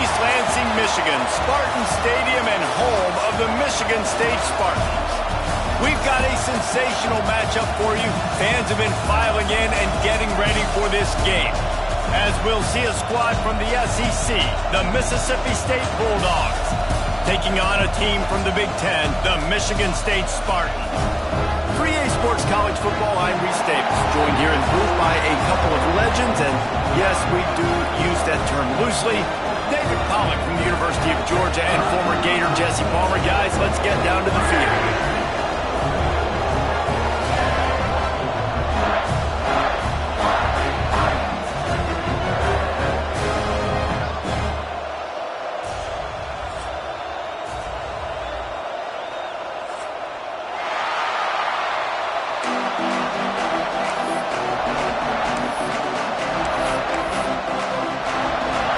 East Lansing, Michigan, Spartan Stadium and home of the Michigan State Spartans. We've got a sensational matchup for you. Fans have been filing in and getting ready for this game, as we'll see a squad from the SEC, the Mississippi State Bulldogs, taking on a team from the Big Ten, the Michigan State Spartans. For EA Sports College Football, I'm Reese Davis, joined here in the booth by a couple of legends, and yes, we do use that term loosely. David Pollack from the University of Georgia and former Gator Jesse Palmer. Guys, let's get down to the field.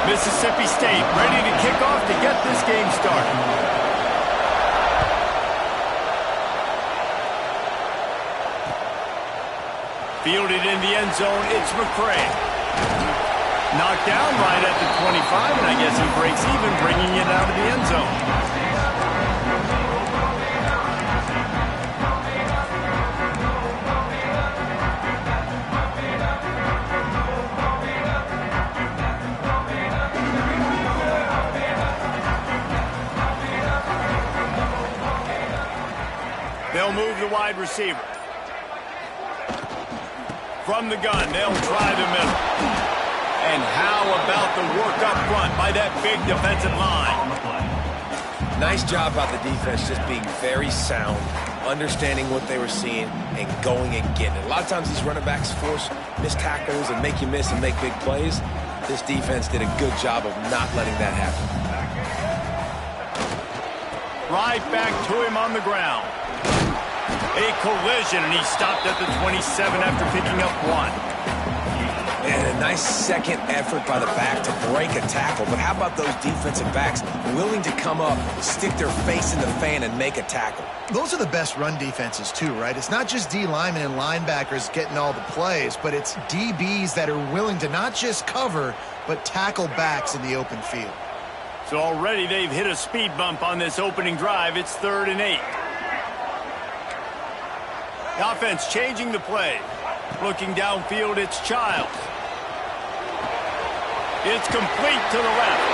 Mississippi State ready to kick off to get this game started. Fielded in the end zone, it's McCray. Knocked down right at the 25, and I guess he breaks even, bringing it out of the end zone. They'll move the wide receiver. From the gun, they'll try the middle. And how about the work up front by that big defensive line? Nice job by the defense, just being very sound, understanding what they were seeing, and going and getting it. A lot of times these running backs force missed tackles and make you miss and make big plays. This defense did a good job of not letting that happen. Right back to him on the ground. A collision, and he stopped at the 27 after picking up one. And a nice second effort by the back to break a tackle. But how about those defensive backs willing to come up, stick their face in the fan, and make a tackle? Those are the best run defenses, too, right? It's not just D linemen and linebackers getting all the plays, but it's DBs that are willing to not just cover, but tackle backs in the open field. So already they've hit a speed bump on this opening drive. It's 3rd and 8. The offense changing the play. Looking downfield, it's Childs. It's complete to the left.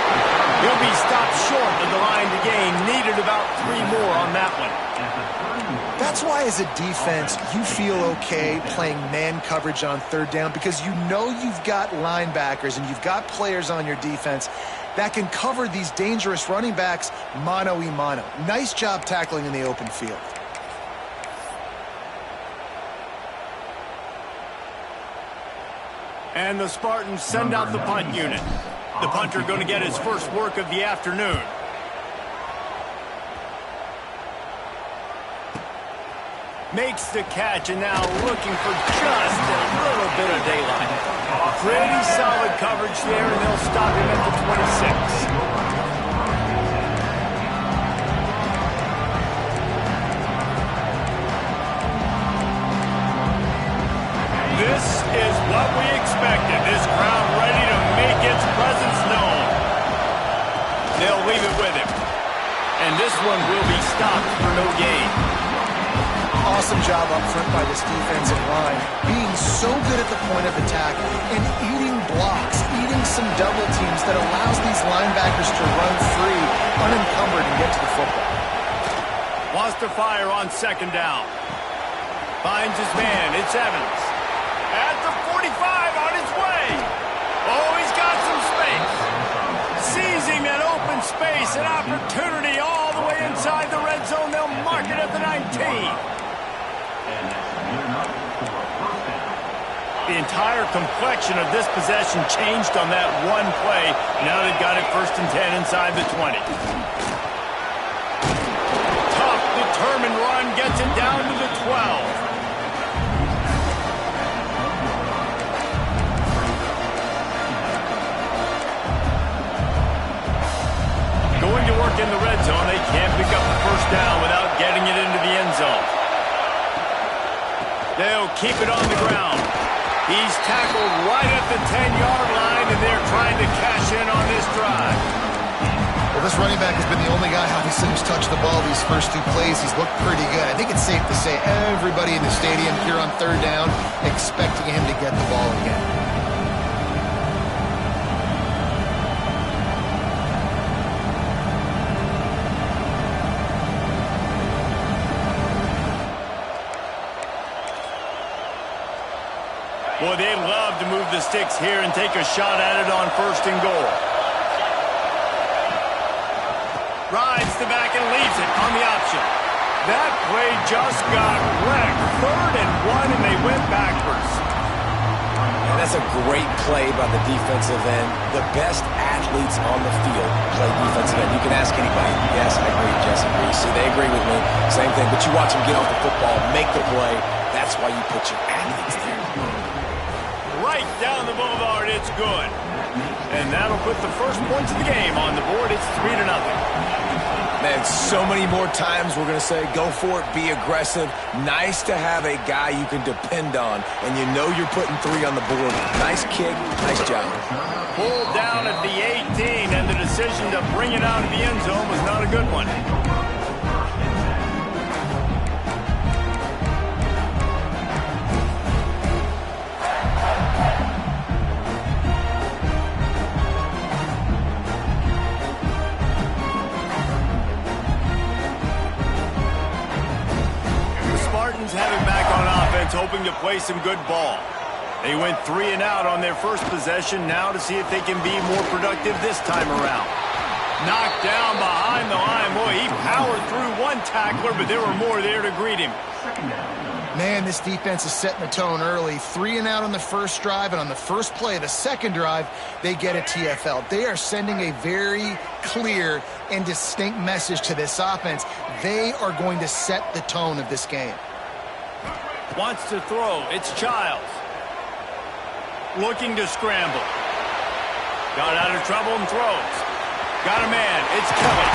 He'll be stopped short of the line to gain. Needed about 3 more on that one. That's why as a defense, you feel okay playing man coverage on 3rd down, because you know you've got linebackers and you've got players on your defense that can cover these dangerous running backs mano-a-mano. Nice job tackling in the open field. And the Spartans send out the punt unit. The punter going to get his first work of the afternoon. Makes the catch, and now looking for just a little bit of daylight. Pretty solid coverage there, and they'll stop him at the 26. This is what we expected. This crowd ready to make its presence known. They'll leave it with him. And this one will be stopped for no gain. Awesome job up front by this defensive line, being so good at the point of attack and eating blocks, eating some double teams that allows these linebackers to run free, unencumbered, and get to the football. Wants to fire on 2nd down. Finds his man. It's Evans. At the 45, on his way. Oh, he's got some space. Seizing that open space, an opportunity all the way inside the red zone. They'll mark it at the 19. The entire complexion of this possession changed on that one play. Now they've got it 1st and 10 inside the 20. Tough, determined run gets it down to the 12. Going to work in the red zone. They can't pick up the 1st down without getting it into the end zone. They'll keep it on the ground. He's tackled right at the 10-yard line, and they're trying to cash in on this drive. This running back has been the only guy, obviously, who's touched the ball these first two plays. He's looked pretty good. I think it's safe to say everybody in the stadium here on third down expecting him to get the ball again. Boy, they'd love to move the sticks here and take a shot at it on 1st and goal. Rides the back and leaves it on the option. That play just got wrecked. 3rd and 1, and they went backwards. And that's a great play by the defensive end. The best athletes on the field play defensive end. You can ask anybody. Yes, I agree, Jesse. See, they agree with me. Same thing. But you watch them get off the football, make the play. That's why you put your athletes there. Right down the boulevard, it's good. And that'll put the first points of the game on the board. It's 3-0. Man, so many more times we're going to say, go for it, be aggressive. Nice to have a guy you can depend on, and you know you're putting 3 on the board. Nice kick, nice job. Pulled down at the 18, and the decision to bring it out of the end zone was not a good one. Have him back on offense, hoping to play some good ball. They went 3 and out on their first possession, now to see if they can be more productive this time around. Knocked down behind the line. Boy, he powered through one tackler, but there were more there to greet him. Man, this defense is setting the tone early. 3 and out on the first drive, and on the first play of the second drive, they get a TFL. They are sending a very clear and distinct message to this offense. They are going to set the tone of this game. Wants to throw. It's Childs. Looking to scramble. Got out of trouble and throws. Got a man. It's Kelly.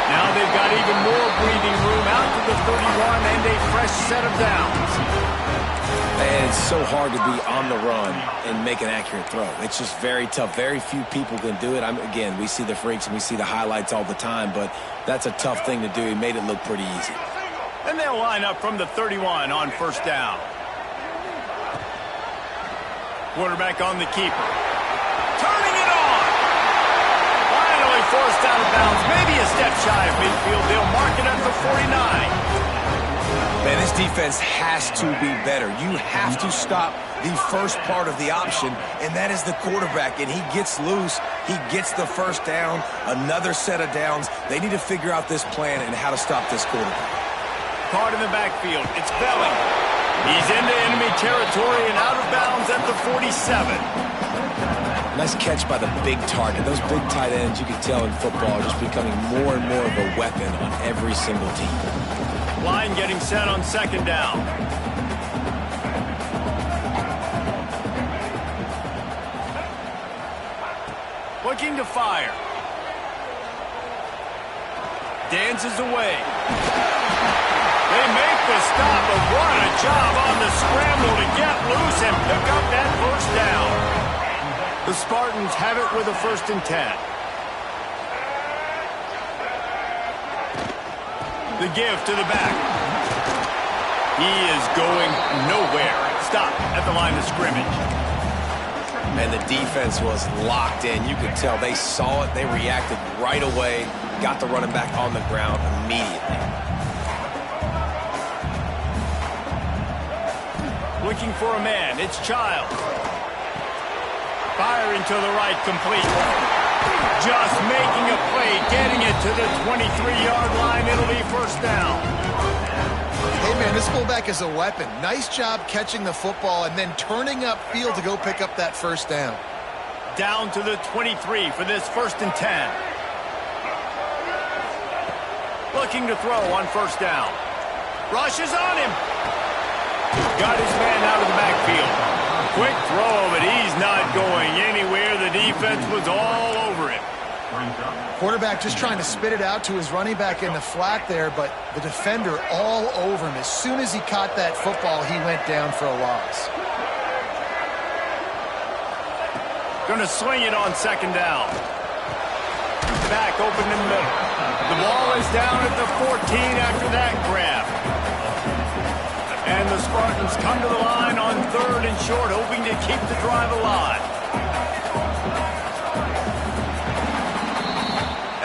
Now they've got even more breathing room out to the 31 and a fresh set of downs. And it's so hard to be on the run and make an accurate throw. It's just very tough. Very few people can do it. Again, we see the freaks and we see the highlights all the time, but that's a tough thing to do. He made it look pretty easy. And they'll line up from the 31 on 1st down. Quarterback on the keeper. Turning it on. Finally forced out of bounds. Maybe a step shy of midfield. They'll mark it at the 49. Man, this defense has to be better. You have to stop the first part of the option, and that is the quarterback. And he gets loose. He gets the 1st down. Another set of downs. They need to figure out this plan and how to stop this quarterback. Caught in the backfield. It's Belling. He's into enemy territory and out of bounds at the 47. Nice catch by the big target. Those big tight ends, you can tell in football, are just becoming more and more of a weapon on every single team. Line getting set on 2nd down. Looking to fire. Dances away. They make the stop, but what a job on the scramble to get loose and pick up that 1st down. The Spartans have it with a 1st and 10. The give to the back. He is going nowhere. Stop at the line of scrimmage. And the defense was locked in. You could tell they saw it. They reacted right away. Got the running back on the ground immediately. Looking for a man. It's Childs. Firing to the right, complete. Just making a play, getting it to the 23-yard line. It'll be 1st down. Hey, man, this fullback is a weapon. Nice job catching the football and then turning upfield to go pick up that 1st down. Down to the 23 for this 1st and 10. Looking to throw on 1st down. Rushes on him. Got his man out of the backfield. Quick throw, but he's not going anywhere. The defense was all over him. Quarterback just trying to spit it out to his running back in the flat there, but the defender all over him. As soon as he caught that football, he went down for a loss. Going to swing it on 2nd down. back open in the middle. The ball is down at the 14 after that grab. And the Spartans come to the line on 3rd and short, hoping to keep the drive alive.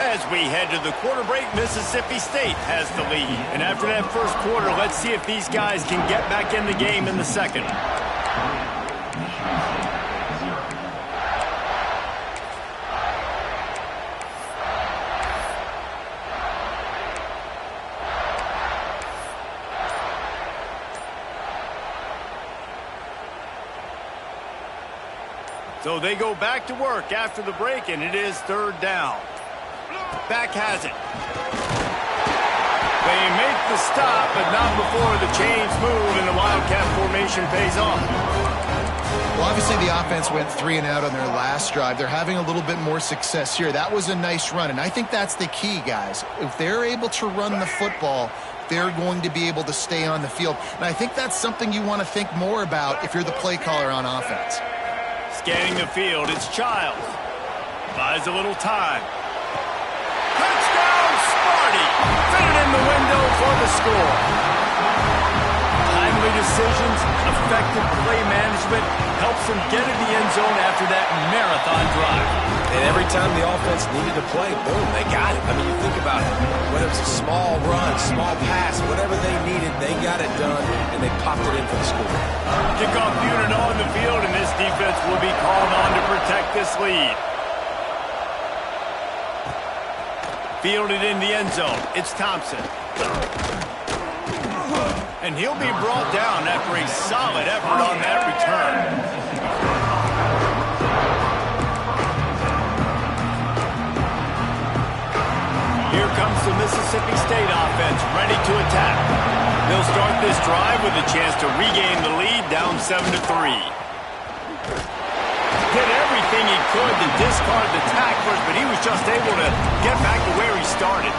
As we head to the quarter break, Mississippi State has the lead. And after that first quarter, let's see if these guys can get back in the game in the second. So they go back to work after the break, and it is 3rd down. Back has it. They make the stop, but not before the chains move and the Wildcat formation pays off. Well, obviously the offense went 3 and out on their last drive. They're having a little bit more success here. That was a nice run, and I think that's the key, guys. If they're able to run the football, they're going to be able to stay on the field. And I think that's something you want to think more about if you're the play caller on offense. Scanning the field, it's Childs. Buys a little time. Touchdown, Sparty! Fit it in the window for the score. Timely decisions, effective play management helps them get in the end zone after that marathon drive. And every time the offense needed to play, boom, they got it. I mean, you think about it. Whether it's a small run, small pass, whatever they needed, they got it done, and they popped it in for the score. Kickoff unit on the field, and this defense will be called on to protect this lead. Fielded in the end zone. It's Thompson. And he'll be brought down after a solid effort on that return. Here comes the Mississippi State offense, ready to attack. They'll start this drive with a chance to regain the lead, down 7-3. Did everything he could to discard the tacklers, but he was just able to get back to where he started.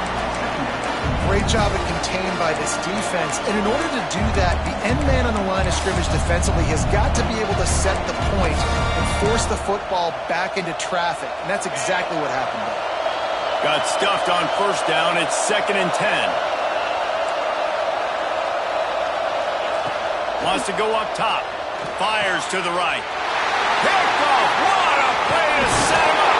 Great job of contained by this defense. And in order to do that, the end man on the line of scrimmage defensively has got to be able to set the point and force the football back into traffic. And that's exactly what happened there. Got stuffed on 1st down. It's 2nd and 10. Wants to go up top. Fires to the right. Kickoff! What a play to set him up!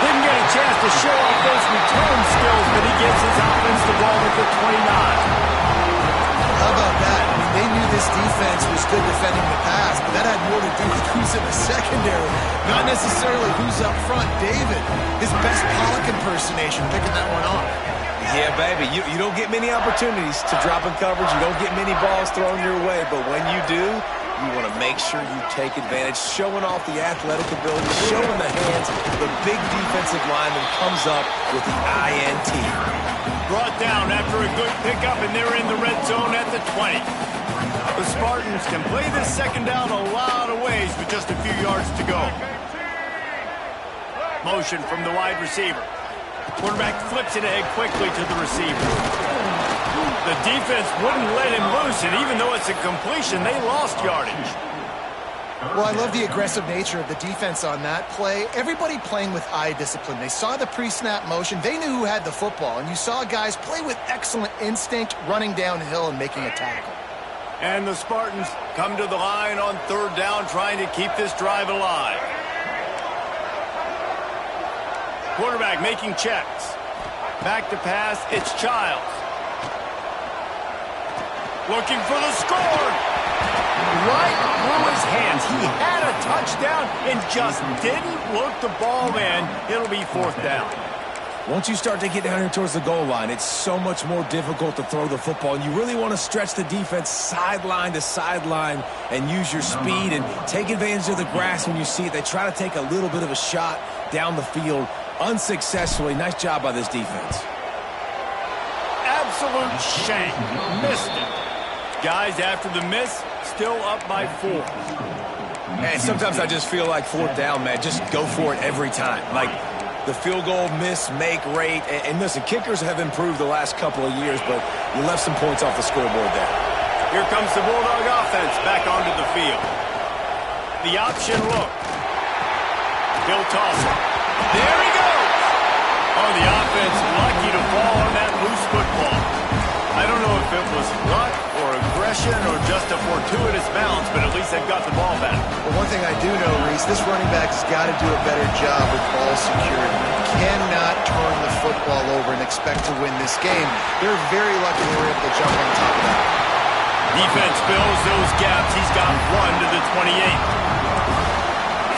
Didn't get a chance to show off those return skills, but he gets his offense the ball at the 29. How about that? I mean, they knew this defense was good defending the pass, but that had more to do with who's in the secondary, not necessarily who's up front. David, his best Pollock impersonation, picking that one off. Yeah, baby, you don't get many opportunities to drop in coverage. You don't get many balls thrown your way, but when you do, you want to make sure you take advantage, showing off the athletic ability, showing the hands. The big defensive lineman comes up with the INT. Brought down after a good pickup, and they're in the red zone at the 20. The Spartans can play this 2nd down a lot of ways with just a few yards to go. Motion from the wide receiver. Quarterback flips it ahead quickly to the receiver. The defense wouldn't let him loose, and even though it's a completion, they lost yardage. Well, I love the aggressive nature of the defense on that play. Everybody playing with eye discipline. They saw the pre-snap motion. They knew who had the football, and you saw guys play with excellent instinct, running downhill and making a tackle. And the Spartans come to the line on 3rd down, trying to keep this drive alive. Quarterback making checks. Back to pass, it's Childs. Looking for the score. Right through his hands. He had a touchdown and just didn't look the ball in. It'll be 4th down. Once you start to get down here towards the goal line, it's so much more difficult to throw the football. And you really want to stretch the defense sideline to sideline and use your speed and take advantage of the grass when you see it. They try to take a little bit of a shot down the field unsuccessfully. Nice job by this defense. Absolute shank. Missed it. Guys, after the miss, still up by 4. Man, sometimes I just feel like 4th down, man. Just go for it every time. Like the field goal miss, make rate. And listen, kickers have improved the last couple of years, but you left some points off the scoreboard there. Here comes the Bulldog offense back onto the field. The option look. Bill Tosser. There he goes. Oh, the offense lucky to fall on that loose football. I don't know if it was luck or aggression or just a fortuitous bounce, but at least they've got the ball back. Well, one thing I do know, Reese, this running back has got to do a better job with ball security. You cannot turn the football over and expect to win this game. They're very lucky they were able to jump on top of that. Defense fills those gaps. He's got one to the 28.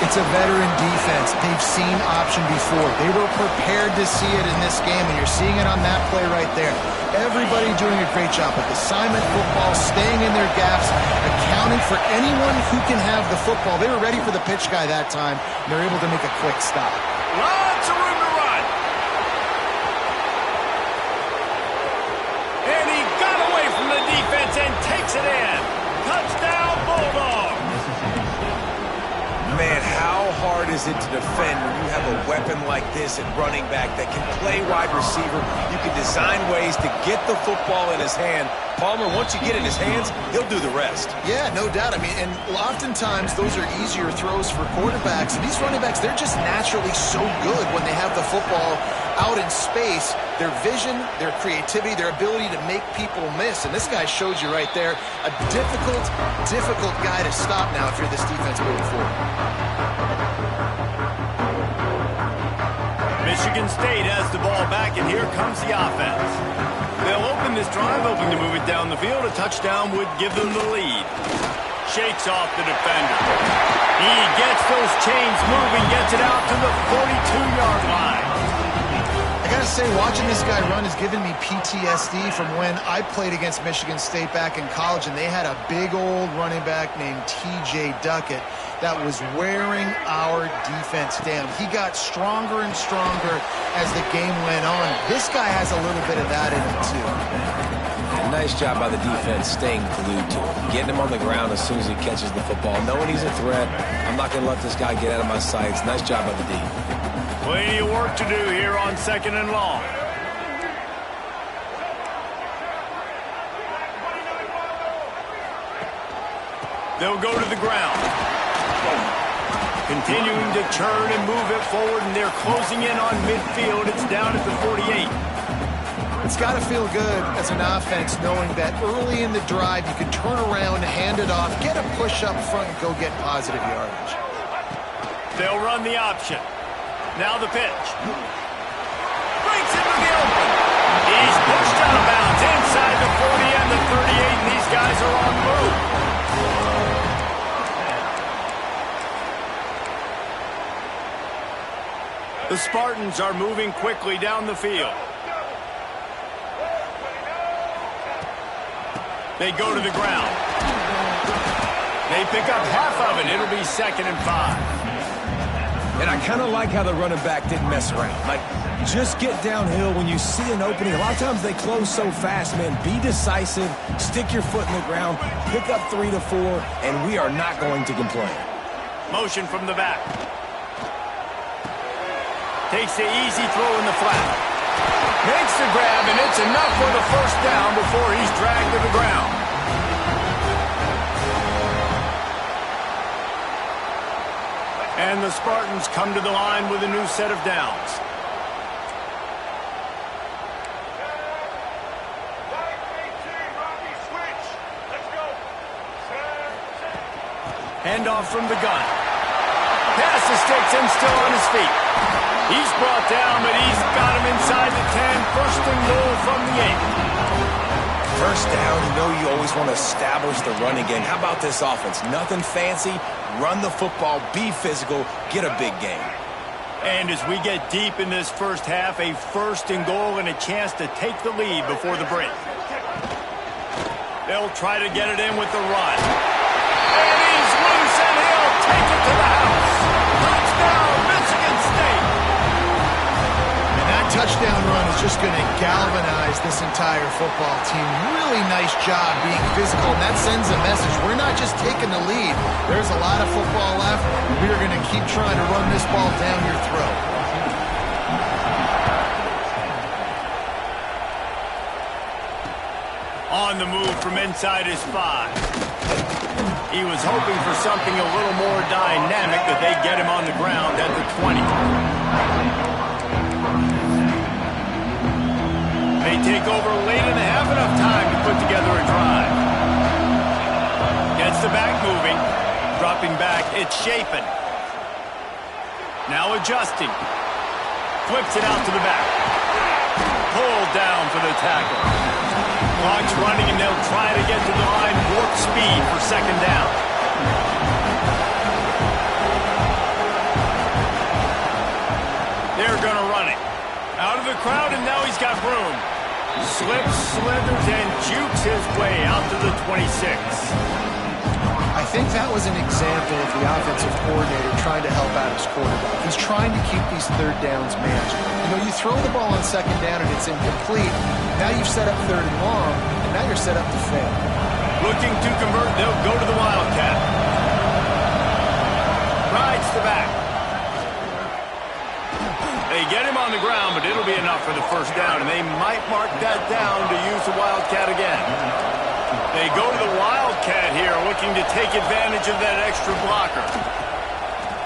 It's a veteran defense. They've seen option before. They were prepared to see it in this game, and you're seeing it on that play right there. Everybody doing a great job with assignment football, staying in their gaps, accounting for anyone who can have the football. They were ready for the pitch guy that time, and they're able to make a quick stop. Lots of room to run. And he got away from the defense and takes it in. Touchdown, Bulldogs. Man, how hard is it to defend when you have a weapon like this at running back that can play wide receiver? You can design ways to get the football in his hand. Palmer, once you get it in his hands, he'll do the rest. Yeah, no doubt. I mean, and oftentimes those are easier throws for quarterbacks. And these running backs, they're just naturally so good when they have the football out in space. Their vision, their creativity, their ability to make people miss. And this guy shows you right there a difficult guy to stop now if you're this defense moving forward. Michigan State has the ball back, and here comes the offense. They'll open this drive, hoping to move it down the field. A touchdown would give them the lead. Shakes off the defender. He gets those chains moving, gets it out to the 42-yard line. I gotta say, watching this guy run has given me PTSD from when I played against Michigan State back in college, and they had a big old running back named T.J. Duckett that was wearing our defense down. He got stronger and stronger as the game went on. This guy has a little bit of that in him, too. Nice job by the defense staying glued to him, getting him on the ground as soon as he catches the football, knowing he's a threat. I'm not going to let this guy get out of my sights. Nice job by the D. Plenty of work to do here on 2nd and long. They'll go to the ground. Continuing to churn and move it forward, and they're closing in on midfield. It's down at the 48. It's got to feel good as an offense knowing that early in the drive you can turn around, hand it off, get a push up front, and go get positive yardage. They'll run the option. Now the pitch. Breaks into the open. He's pushed out of bounds inside the 40 and the 38, and these guys are on the move. The Spartans are moving quickly down the field. They go to the ground. They pick up half of it. It'll be 2nd and 5. And I kind of like how the running back didn't mess around. Like, just get downhill when you see an opening. A lot of times they close so fast, man. Be decisive, stick your foot in the ground, pick up 3 to 4, and we are not going to complain. Motion from the back. Takes the easy throw in the flat. Makes the grab, and it's enough for the first down before he's dragged to the ground. And the Spartans come to the line with a new set of downs. Handoff from the gun. Pass the sticks and still on his feet. He's brought down, but he's got him inside the 10. First and goal from the 8. First down, you know you always want to establish the running game. How about this offense? Nothing fancy. Run the football, be physical, get a big game. And as we get deep in this first half, a first and goal and a chance to take the lead before the break. They'll try to get it in with the run. And he's loose, and he'll take it to the house. Touchdown, Michigan State. And that touchdown run is just going to galvanize this entire football team. Really nice job being physical, and that sends a message. We're not just taking the lead. There's a lot of football left. We're going to keep trying to run this ball down your throat. On the move from inside his 5. He was hoping for something a little more dynamic, that they get him on the ground at the 20. They take over late in the half, enough time to put together a drive. Gets the back moving. Dropping back, it's Chapin. Now adjusting. Flips it out to the back. Pulled down for the tackle. Clock's running, and they'll try to get to the line warp speed for second down. They're going to run it. Out of the crowd, and now he's got room. Slips, slithers, and jukes his way out to the 26. I think that was an example of the offensive coordinator trying to help out his quarterback. He's trying to keep these third downs manageable. You know, you throw the ball on second down and it's incomplete. Now you've set up third and long, and now you're set up to fail. Looking to convert, they'll go to the Wildcat. Rides the back. They get him on the ground, but it'll be enough for the first down, and they might mark that down to use the Wildcat again. They go to the Wildcat here, looking to take advantage of that extra blocker.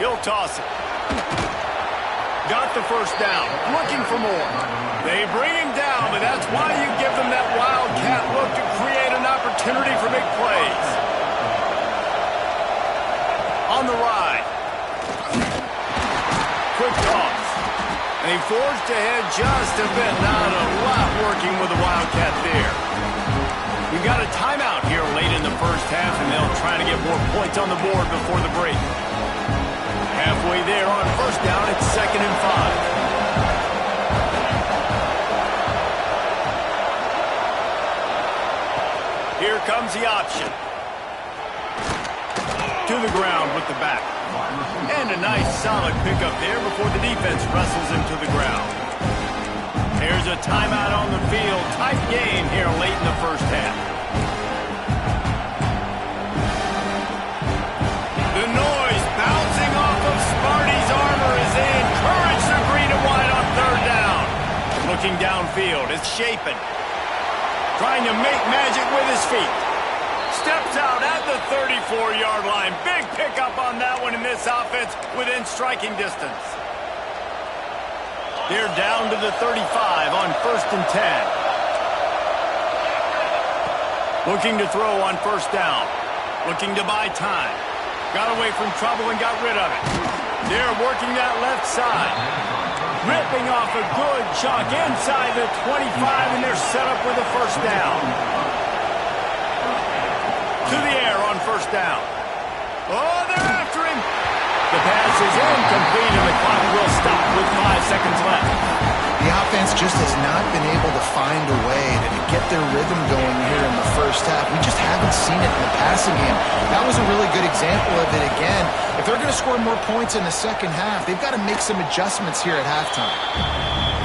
He'll toss it. Got the first down, looking for more. They bring him down, but that's why you give them that Wildcat look to create an opportunity for big plays. On the ride. Quick toss. They forged ahead just a bit. Not a lot working with the Wildcat there. We've got a timeout here late in the first half, and they'll try to get more points on the board before the break. Halfway there on first down, it's 2nd and 5. Here comes the option. To the ground with the back. And a nice solid pickup there before the defense wrestles him to the ground. There's a timeout on the field. Tight game here late in the first half. The noise bouncing off of Sparty's armor as they encourage the green and white on third down. Looking downfield, it's Chapin. Trying to make magic with his feet. Steps out at the 34-yard line. Big pickup on that one in this offense within striking distance. They're down to the 35 on 1st and 10. Looking to throw on first down. Looking to buy time. Got away from trouble and got rid of it. They're working that left side. Ripping off a good chunk inside the 25, and they're set up with a first down. To the air on first down. Oh, they're after him. The pass is incomplete, and the clock will stop with 5 seconds left. The offense just has not been able to find a way to get their rhythm going here in the first half. We just haven't seen it in the passing game. That was a really good example of it again. If they're going to score more points in the second half, they've got to make some adjustments here at halftime.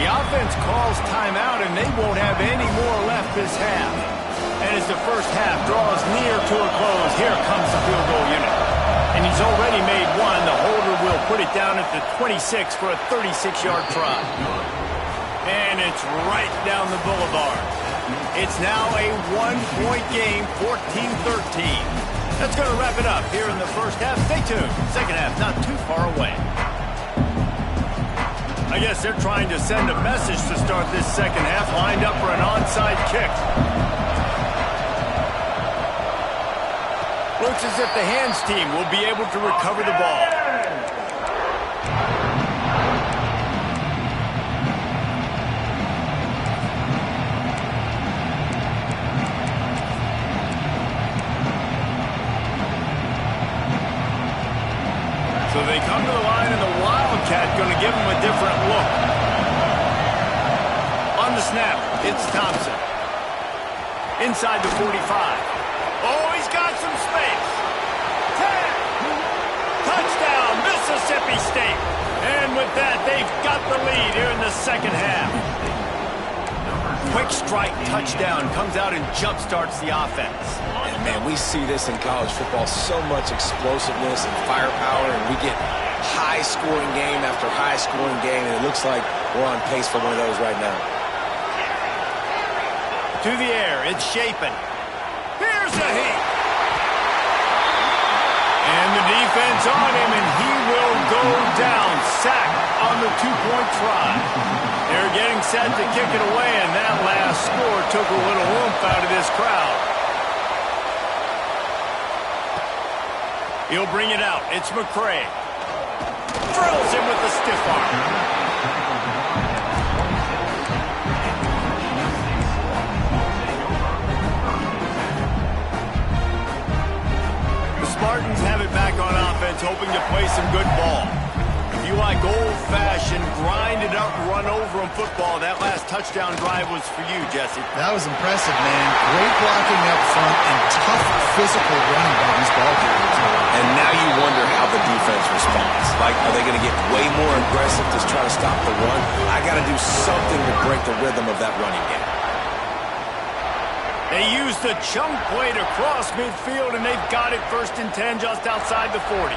The offense calls timeout, and they won't have any more left this half. And as the first half draws near to a close, here comes the field goal unit. And he's already made one. The holder will put it down at the 26 for a 36-yard try. And it's right down the boulevard. It's now a one-point game, 14-13. That's going to wrap it up here in the first half. Stay tuned. Second half not too far away. I guess they're trying to send a message to start this second half, lined up for an onside kick. Looks as if the hands team will be able to recover the ball. So they come to the line, and the Wildcat going to give them a different look. On the snap, it's Thompson. Inside the 45. Oh, he's got some space. 10. Touchdown, Mississippi State. And with that, they've got the lead here in the second half. Quick strike touchdown comes out and jump-starts the offense. And, man, we see this in college football, so much explosiveness and firepower, and we get high-scoring game after high-scoring game, and it looks like we're on pace for one of those right now. To the air, it's Chapin. Here's a heat. And the defense on him, and he will go down. Sack on the two-point try. They're getting set to kick it away, and that last score took a little oomph out of this crowd. He'll bring it out. It's McCray. Drills him with the stiff arm. The Spartans have it back on offense, hoping to play some good ball. If you like old-fashioned, grind-it-up, run-over-'em football, that last touchdown drive was for you, Jesse. That was impressive, man. Great blocking up front and tough physical running by these ball carriers. And now you wonder how the defense responds. Like, are they going to get way more aggressive to try to stop the run? I got to do something to break the rhythm of that running game. They use the chunk play to cross midfield, and they've got it 1st and 10 just outside the 40.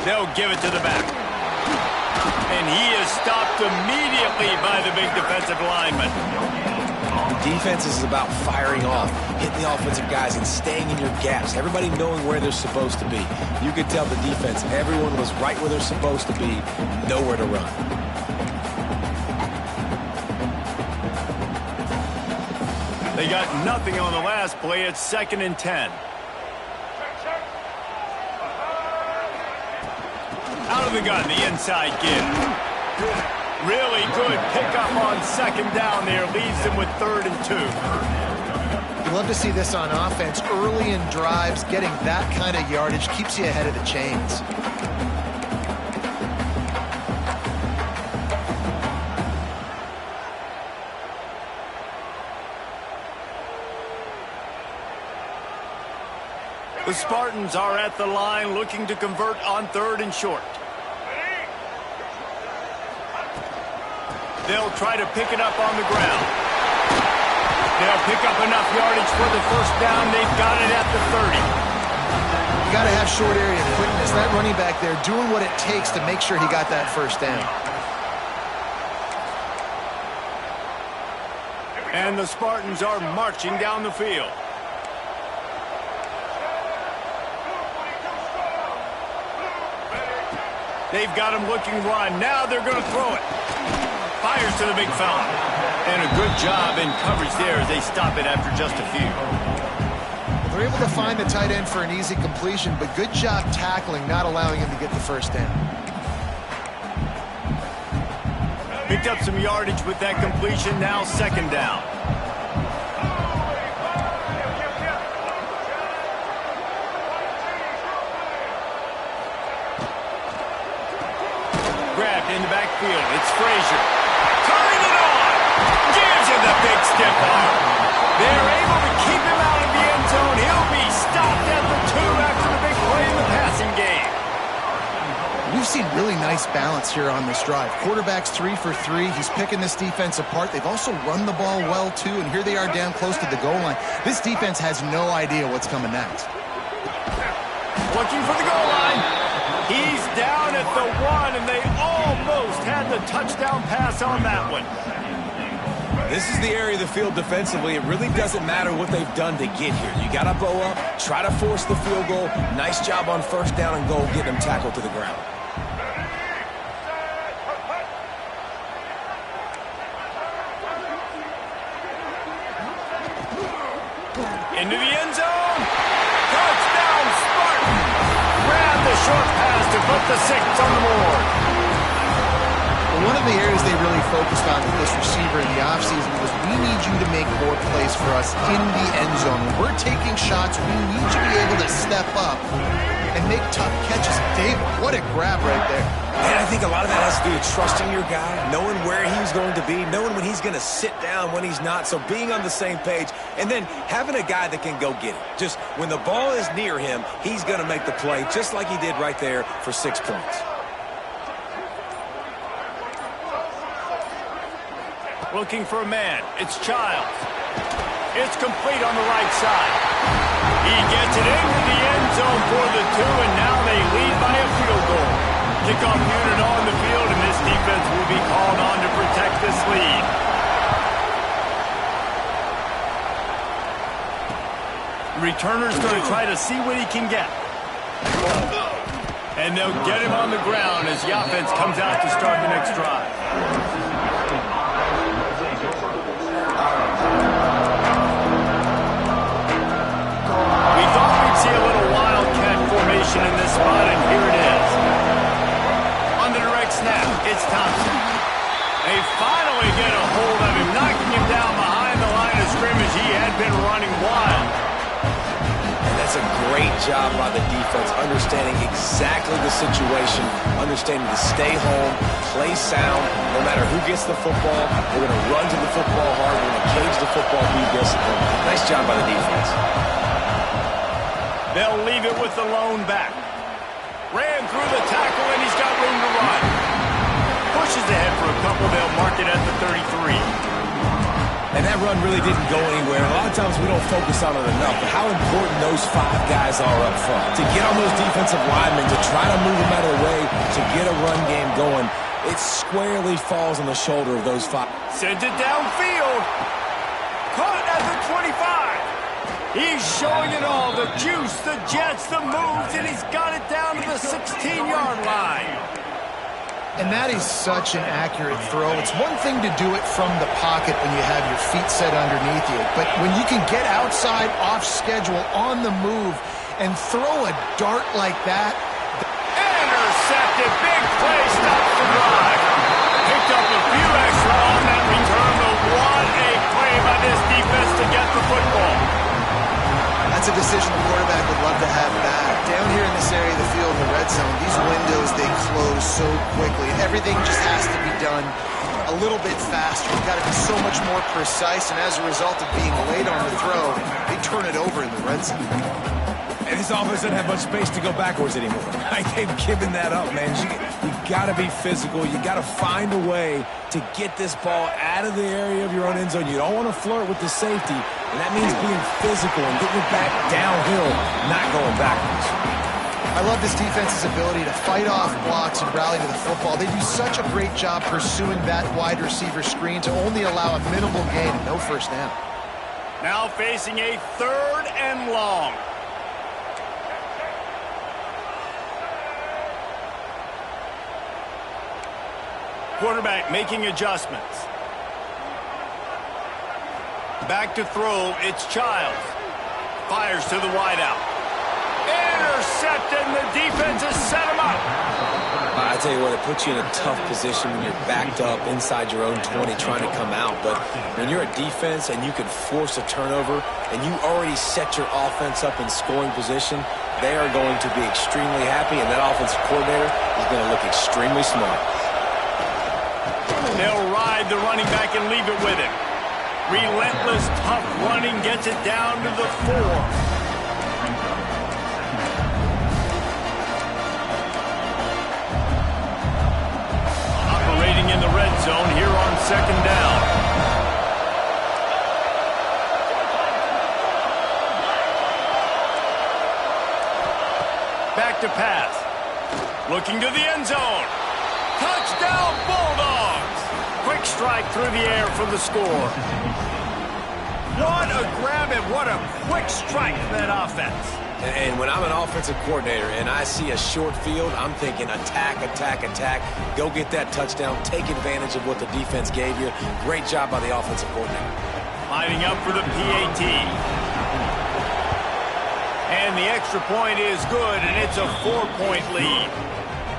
They'll give it to the back. And he is stopped immediately by the big defensive lineman. Defense is about firing off, hitting the offensive guys, and staying in your gaps. Everybody knowing where they're supposed to be. You could tell the defense, everyone was right where they're supposed to be, nowhere to run. They got nothing on the last play. It's 2nd and 10. Out of the gun, the inside give. Really good pickup on 2nd down there. Leaves them with 3rd and 2. You love to see this on offense. Early in drives, getting that kind of yardage keeps you ahead of the chains. The Spartans are at the line looking to convert on 3rd and short. They'll try to pick it up on the ground. They'll pick up enough yardage for the 1st down. They've got it at the 30. You got to have short area quickness. That running back there doing what it takes to make sure he got that 1st down. And the Spartans are marching down the field. They've got him looking run. Now they're going to throw it. Fires to the big fella. And a good job in coverage there as they stop it after just a few. Well, they're able to find the tight end for an easy completion, but good job tackling, not allowing him to get the 1st down. Picked up some yardage with that completion. Now 2nd down. Grabbed in the backfield. It's Frazier. Turning it on. Gives him the big stiff arm. They're able to keep him out of the end zone. He'll be stopped at the 2 after the big play in the passing game. We've seen really nice balance here on this drive. Quarterback's 3 for 3. He's picking this defense apart. They've also run the ball well, too, and here they are down close to the goal line. This defense has no idea what's coming next. Looking for the goal line. He's down at the 1, and they almost had the touchdown pass on that one. This is the area of the field defensively. It really doesn't matter what they've done to get here. You got to bow up, try to force the field goal. Nice job on 1st down and goal, getting them tackled to the ground. Into the end zone. Touchdown, Spartan. Grab the short pass to put the 6 on the board. One of the areas they really focused on with this receiver in the offseason was we need you to make more plays for us in the end zone. When we're taking shots, we need you to be able to step up and make tough catches. David, what a grab right there. And I think a lot of that has to do with trusting your guy, knowing where he's going to be, knowing when he's going to sit down, when he's not. So being on the same page, and then having a guy that can go get it. Just when the ball is near him, he's going to make the play, just like he did right there for 6 points. Looking for a man. It's Childs. It's complete on the right side. He gets it into the end zone for the 2, and now they lead by a field goal. Kickoff unit on the field, and this defense will be called on to protect this lead. Returner's going to try to see what he can get. And they'll get him on the ground as the offense comes out to start the next drive. We thought we'd see a little wildcat formation in this spot, and here it is. On the direct snap, it's Thompson. They finally get a hold of him, knocking him down behind the line of scrimmage. He had been running wild. And that's a great job by the defense, understanding exactly the situation, understanding to stay home, play sound. No matter who gets the football, we're going to run to the football hard. We're going to cage the football, be disciplined. Nice job by the defense. They'll leave it with the lone back. Ran through the tackle, and he's got room to run. Pushes ahead for a couple. They'll mark it at the 33. And that run really didn't go anywhere. A lot of times we don't focus on it enough, but how important those 5 guys are up front. To get on those defensive linemen, to try to move them out of the way, to get a run game going, it squarely falls on the shoulder of those 5. Sends it downfield. Caught at the 25. He's showing it all, the juice, the jets, the moves, and he's got it down to the 16-yard line. And that is such an accurate throw. It's one thing to do it from the pocket when you have your feet set underneath you, but when you can get outside, off schedule, on the move, and throw a dart like that. Intercepted, big play, stops the drive. Picked up a few extra on that return, but what a play by this defense to get the football. That's a decision the quarterback would love to have back. Down here in this area of the field, in the red zone, these windows, they close so quickly. Everything just has to be done a little bit faster. You've got to be so much more precise, and as a result of being late on the throw, they turn it over in the red zone. And this offense doesn't have much space to go backwards anymore. They've given that up, man. You got to be physical. You got to find a way to get this ball out of the area of your own end zone. You don't want to flirt with the safety, and that means being physical and getting it back downhill, not going backwards. I love this defense's ability to fight off blocks and rally to the football. They do such a great job pursuing that wide receiver screen to only allow a minimal gain and no first down. Now facing a 3rd and long. Quarterback making adjustments. Back to throw, it's Childs. Fires to the wideout. Intercepted, and the defense has set him up. I tell you what, it puts you in a tough position when you're backed up inside your own 20 trying to come out. But when you're a defense and you can force a turnover and you already set your offense up in scoring position, they are going to be extremely happy, and that offensive coordinator is going to look extremely smart. They'll ride the running back and leave it with him. Relentless, tough running gets it down to the 4. Operating in the red zone here on 2nd down. Back to pass. Looking to the end zone. Touchdown, Bulldogs! Quick strike through the air for the score. What a grab and what a quick strike for that offense. And when I'm an offensive coordinator and I see a short field, I'm thinking attack, attack, attack. Go get that touchdown. Take advantage of what the defense gave you. Great job by the offensive coordinator. Lining up for the PAT. And the extra point is good, and it's a 4-point lead.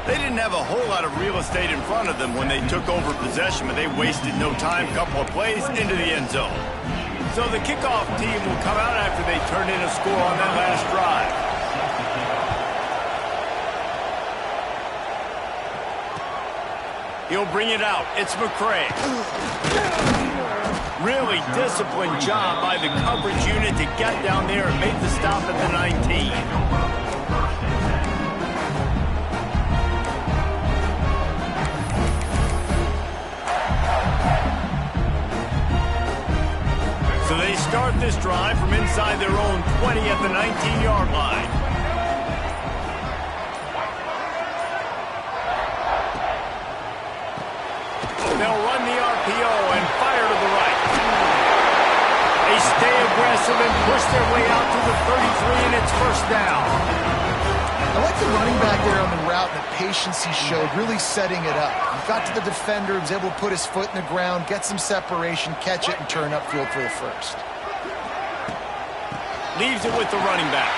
They didn't have a whole lot of real estate in front of them when they took over possession, but they wasted no time, couple of plays into the end zone. So the kickoff team will come out after they turn in a score on that last drive. He'll bring it out. It's McCray. Really disciplined job by the coverage unit to get down there and make the stop at the 19. So they start this drive from inside their own 20 at the 19-yard line. They'll run the RPO and fire to the right. They stay aggressive and push their way out to the 33, and it's first down. I like the running back there on the route and the patience he showed, really setting it up. He got to the defender, was able to put his foot in the ground, get some separation, catch it, and turn upfield for the first. Leaves it with the running back.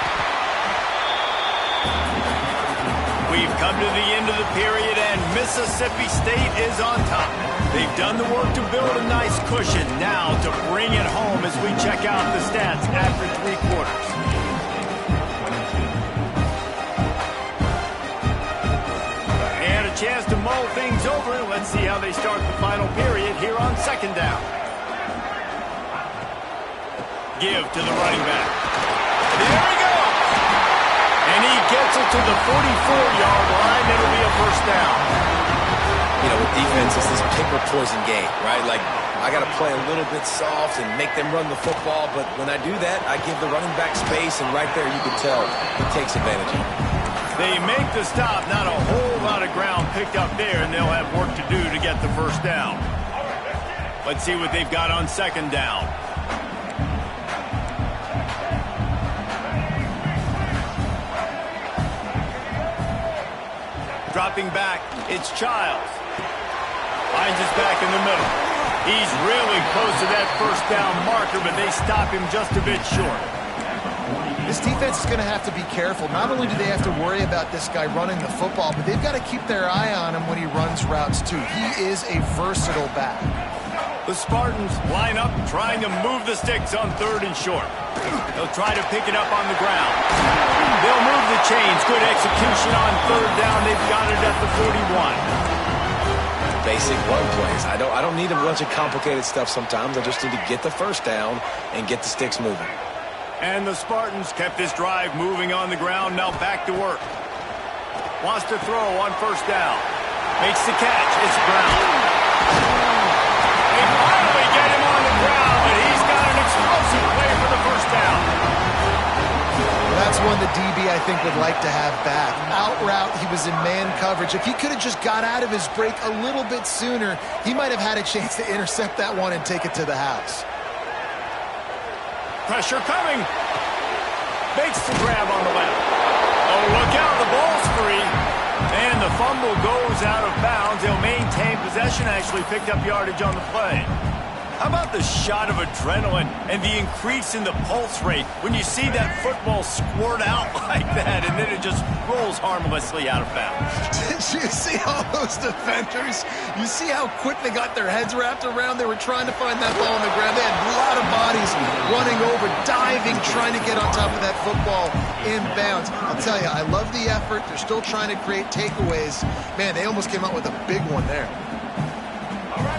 We've come to the end of the period, and Mississippi State is on top. They've done the work to build a nice cushion. Now to bring it home as we check out the stats after 3 quarters. And a chance to mull things over. Let's see how they start the final period here on 2nd down. Give to the running back. There we go! And he gets it to the 44-yard line. It'll be a first down. You know, with defense, it's this pick or poison game, right? Like, I got to play a little bit soft and make them run the football, but when I do that, I give the running back space, and right there you can tell he takes advantage of it. They make the stop. Not a whole lot of ground picked up there, and they'll have work to do to get the first down. Let's see what they've got on 2nd down. Dropping back, it's Childs. Finds his back in the middle. He's really close to that first down marker, but they stop him just a bit short. This defense is going to have to be careful. Not only do they have to worry about this guy running the football, but they've got to keep their eye on him when he runs routes too. He is a versatile back. The Spartans line up, trying to move the sticks on 3rd and short. They'll try to pick it up on the ground. They'll move the chains. Good execution on 3rd down. They've got it at the 41. Basic run plays. I don't need a bunch of complicated stuff sometimes. I just need to get the first down and get the sticks moving. And the Spartans kept this drive moving on the ground. Now back to work. Wants to throw on 1st down. Makes the catch. It's Brown. They finally get him on the ground, and he's got an explosive play for the first down. Well, that's one the DB, I think, would like to have back. Out route, he was in man coverage. If he could have just got out of his break a little bit sooner, he might have had a chance to intercept that one and take it to the house. Pressure coming. Makes the grab on the left. Oh, look out, the ball's free. And the fumble goes out of bounds. They'll maintain possession, actually picked up yardage on the play. How about the shot of adrenaline and the increase in the pulse rate when you see that football squirt out like that and then it just rolls harmlessly out of bounds? Did you see all those defenders? You see how quick they got their heads wrapped around? They were trying to find that ball on the ground. They had a lot of bodies running over, diving, trying to get on top of that football in bounds. I'll tell you, I love the effort. They're still trying to create takeaways. Man, they almost came out with a big one there.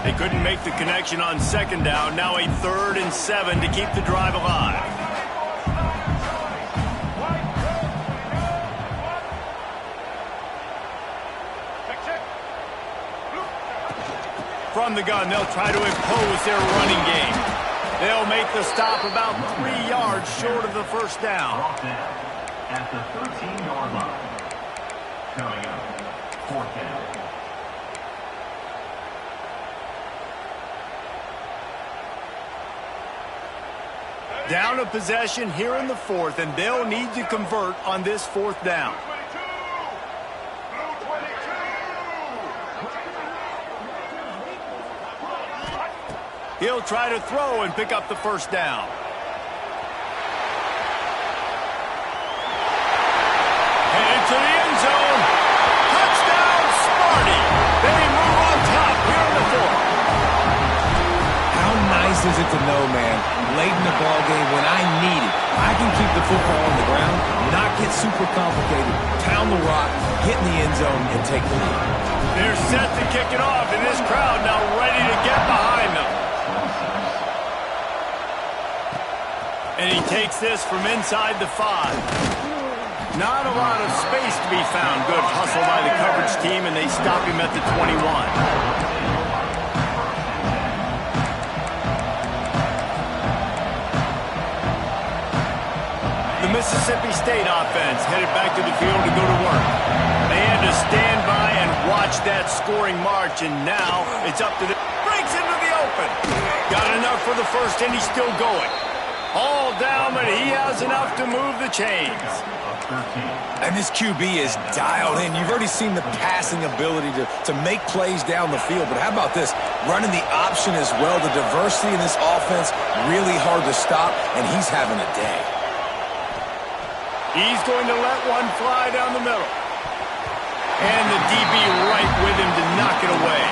They couldn't make the connection on 2nd down. Now a 3rd and 7 to keep the drive alive. From the gun, they'll try to impose their running game. They'll make the stop about 3 yards short of the first down. At the 13-yard line. Coming up, 4th down. Down a possession here in the 4th, and they'll need to convert on this 4th down. He'll try to throw and pick up the first down. Headed to the end zone. Touchdown, Sparty. They move on top here in the 4th. How nice is it to know, man, late in the ball game when I need it, I can keep the football on the ground, not get super complicated, pound the rock, get in the end zone, and take the lead. They're set to kick it off, and this crowd now ready to get behind them. And he takes this from inside the 5. Not a lot of space to be found. Good hustle by the coverage team, and they stop him at the 21. Mississippi State offense headed back to the field to go to work. They had to stand by and watch that scoring march, and now it's up to the... Breaks into the open. Got enough for the first, and he's still going. All down, but he has enough to move the chains. And this QB is dialed in. You've already seen the passing ability to make plays down the field. But how about this? Running the option as well. The diversity in this offense, really hard to stop, and he's having a day. He's going to let one fly down the middle. And the DB right with him to knock it away.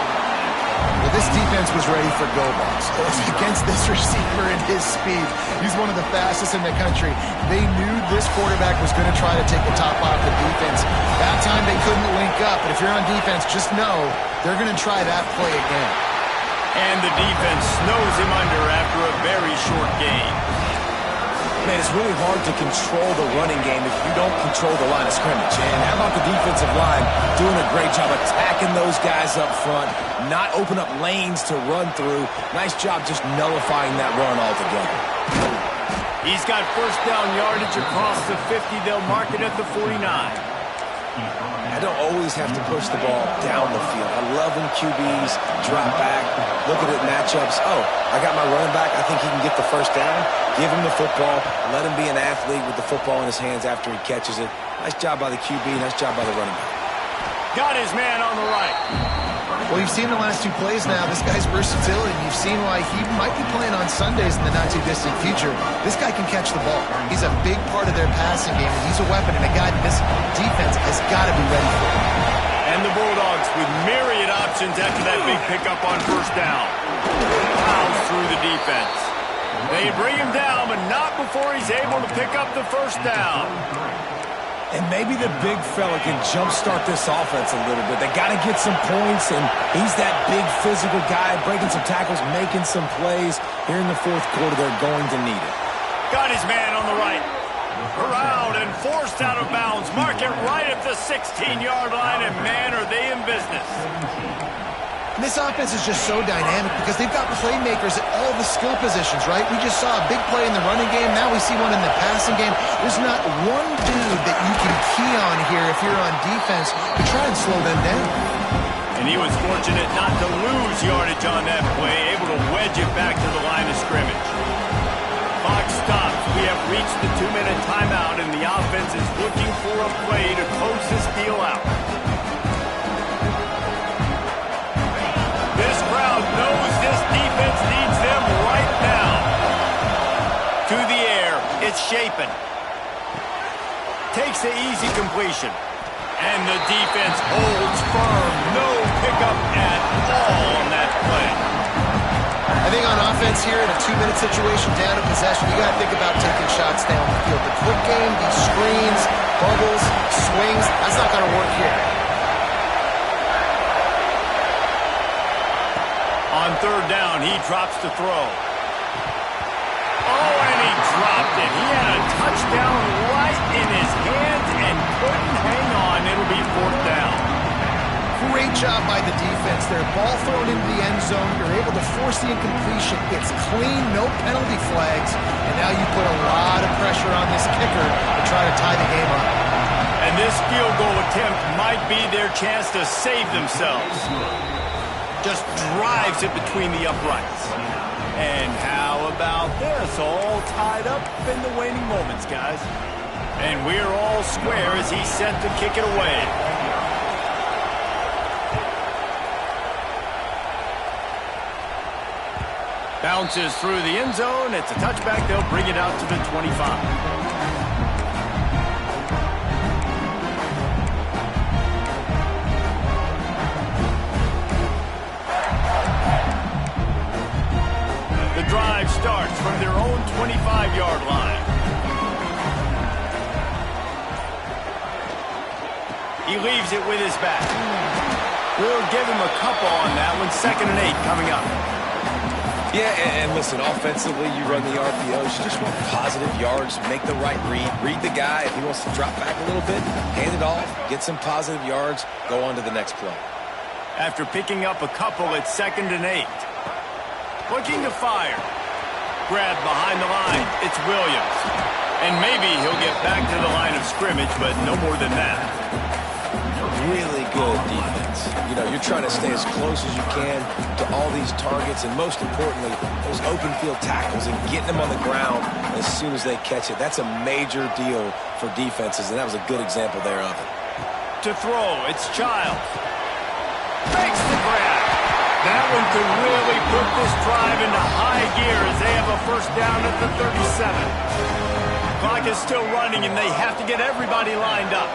Well, this defense was ready for go balls. Against this receiver and his speed. He's one of the fastest in the country. They knew this quarterback was going to try to take the top off the defense. That time they couldn't link up, but if you're on defense, just know they're going to try that play again. And the defense snows him under after a very short gain. Man, it's really hard to control the running game if you don't control the line of scrimmage. And how about the defensive line doing a great job attacking those guys up front, not open up lanes to run through. Nice job just nullifying that run altogether. He's got first down yardage across the 50. They'll mark it at the 49. I don't always have to push the ball down the field. I love when QBs drop back, look at it matchups. Oh, I got my running back. I think he can get the first down. Give him the football. Let him be an athlete with the football in his hands after he catches it. Nice job by the QB. Nice job by the running back. Got his man on the right. Well, you've seen the last two plays now. This guy's versatility. You've seen why he might be playing on Sundays in the not-too-distant future. This guy can catch the ball. He's a big part of their passing game, and he's a weapon and a guy that this defense has got to be ready for. And the Bulldogs with myriad options after that big pickup on first down. Plows through the defense. They bring him down, but not before he's able to pick up the first down. And maybe the big fella can jumpstart this offense a little bit. They got to get some points, and he's that big physical guy, breaking some tackles, making some plays. Here in the fourth quarter, they're going to need it. Got his man on the right. Around and forced out of bounds. Mark it right at the 16-yard line, and man, are they in business. And this offense is just so dynamic because they've got playmakers at all the skill positions, right? We just saw a big play in the running game. Now we see one in the passing game. There's not one dude that you can key on here if you're on defense to try and slow them down. And he was fortunate not to lose yardage on that play, able to wedge it back to the line of scrimmage. Clock stops. We have reached the 2-minute timeout, and the offense is looking for a play to close this deal out. This crowd knows this defense needs them right now. To the air, it's Shapen. Takes the easy completion. And the defense holds firm. No pickup at all on that play. I think on offense here in a 2-minute situation down in possession, you got to think about taking shots down the field. The quick game, these screens, bubbles, swings, that's not going to work here. On third down, he drops to throw. Oh, and he dropped it. He had a touchdown right in his hands and couldn't hang on. It'll be fourth down. Great job by the defense there. Ball thrown into the end zone. You're able to force the incompletion. It's clean, no penalty flags. And now you put a lot of pressure on this kicker to try to tie the game up. And this field goal attempt might be their chance to save themselves. Just drives it between the uprights. And how about this? All tied up in the waning moments, guys. And we're all square as he's set to kick it away. Bounces through the end zone. It's a touchback. They'll bring it out to the 25. Drive starts from their own 25-yard line. He leaves it with his back. We'll give him a couple on that one. 2nd and 8 coming up. Yeah, and listen, offensively, you run the RPOs. You just want positive yards, make the right read. Read the guy. If he wants to drop back a little bit, hand it off, get some positive yards, go on to the next play. After picking up a couple, it's 2nd and 8. Looking to fire. Grab behind the line. It's Williams. And maybe he'll get back to the line of scrimmage, but no more than that. really good defense. You know, you're trying to stay as close as you can to all these targets, and most importantly, those open field tackles and getting them on the ground as soon as they catch it. That's a major deal for defenses, and that was a good example there of it. To throw, it's Childs. Makes the grab. That one could really put this drive into high gear as they have a first down at the 37. Clock is still running, and they have to get everybody lined up.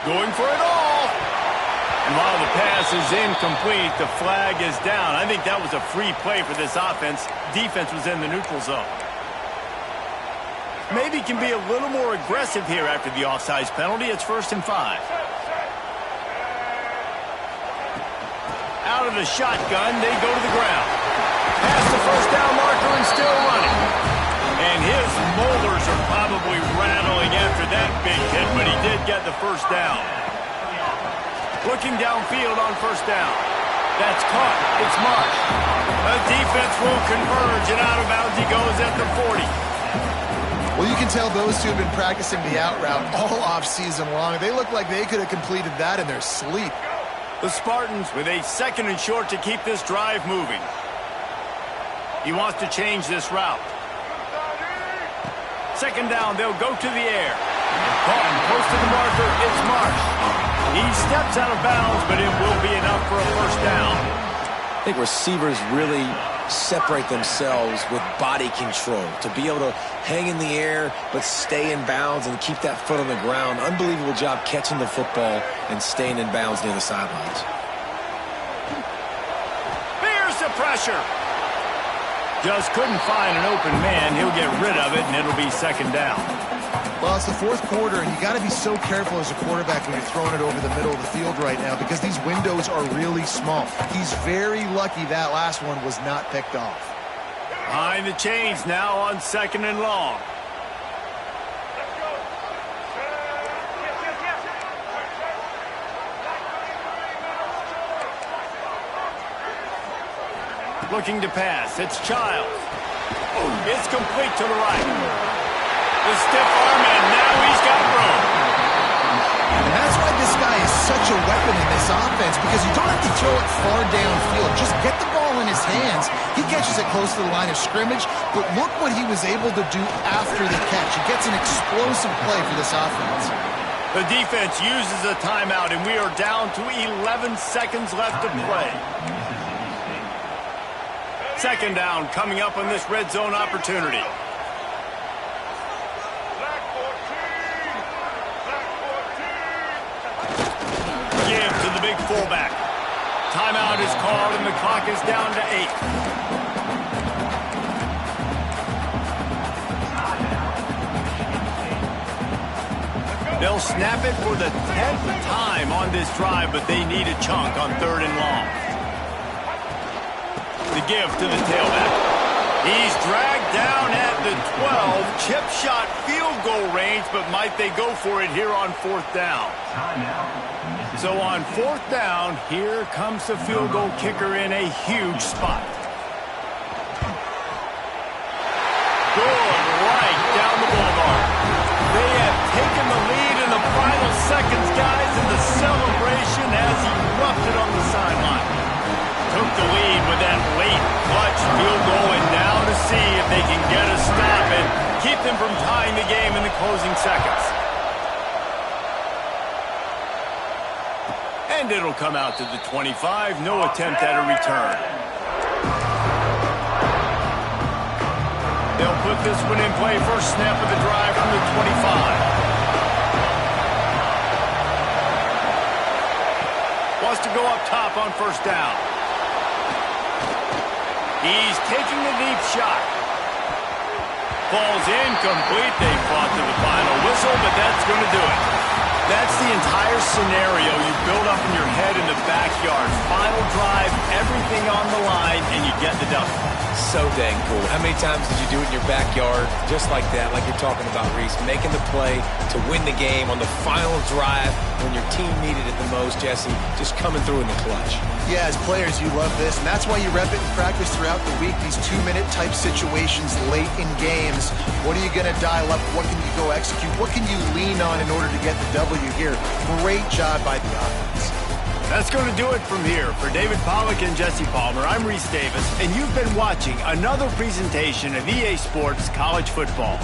Going for it all. And while the pass is incomplete, the flag is down. I think that was a free play for this offense. Defense was in the neutral zone. Maybe can be a little more aggressive here after the offsides penalty. It's 1st and 5. Out of the shotgun, they go to the ground. Past the first down marker and still running. And his molars are probably rattling after that big hit, but he did get the first down. Looking downfield on first down. That's caught. It's Marsh. The defense will converge, and out of bounds he goes at the 40. Well, you can tell those two have been practicing the out route all off-season long. They look like they could have completed that in their sleep. The Spartans with a 2nd and short to keep this drive moving. He wants to change this route. 2nd down, they'll go to the air. Caught close to the marker, it's Marsh. He steps out of bounds, but it will be enough for a first down. I think receivers really separate themselves with body control to be able to hang in the air but stay in bounds and keep that foot on the ground. Unbelievable job catching the football and staying in bounds near the sidelines. Here's the pressure. Just couldn't find an open man. He'll get rid of it, and it'll be 2nd down. Well, it's the 4th quarter, and you got to be so careful as a quarterback when you're throwing it over the middle of the field right now because these windows are really small. He's very lucky that last one was not picked off. Behind the chains now on 2nd and long. Looking to pass. It's Childs. It's complete to the right. The stiff arm, and now he's got room. And that's why this guy is such a weapon in this offense, because you don't have to throw it far downfield. Just get the ball in his hands. He catches it close to the line of scrimmage, but look what he was able to do after the catch. He gets an explosive play for this offense. The defense uses a timeout, and we are down to 11 seconds left to play. 2nd down coming up on this red zone opportunity. Give to the big fullback. Timeout is called, and the clock is down to 8. They'll snap it for the 10th time on this drive, but they need a chunk on 3rd and long. The give to the tailback. He's dragged down at the 12. Chip shot field goal range, but might they go for it here on 4th down? So on 4th down, here comes the field goal kicker in a huge spot. Good right down the boulevard. They have taken the lead in the final seconds, guys, and the celebration has erupted on the sideline. Took the lead with that late clutch field goal, and now to see if they can get a stop and keep them from tying the game in the closing seconds. And it'll come out to the 25. No attempt at a return. They'll put this one in play. First snap of the drive from the 25. Wants to go up top on 1st down. He's taking the deep shot. Falls incomplete. They fought to the final whistle, but that's going to do it. That's the entire scenario you build up in your head in the backyard. Final drive, everything on the line, and you get the W. So dang cool. How many times did you do it in your backyard just like that, like you're talking about, Reese, making the play to win the game on the final drive when your team needed it the most, Jesse, just coming through in the clutch. Yeah, as players, you love this, and that's why you rep it in practice throughout the week, these 2-minute type situations late in games. What are you going to dial up? What can you go execute? What can you lean on in order to get the W here? Great job by the offense. That's going to do it from here. For David Pollack and Jesse Palmer, I'm Reese Davis, and you've been watching another presentation of EA Sports College Football.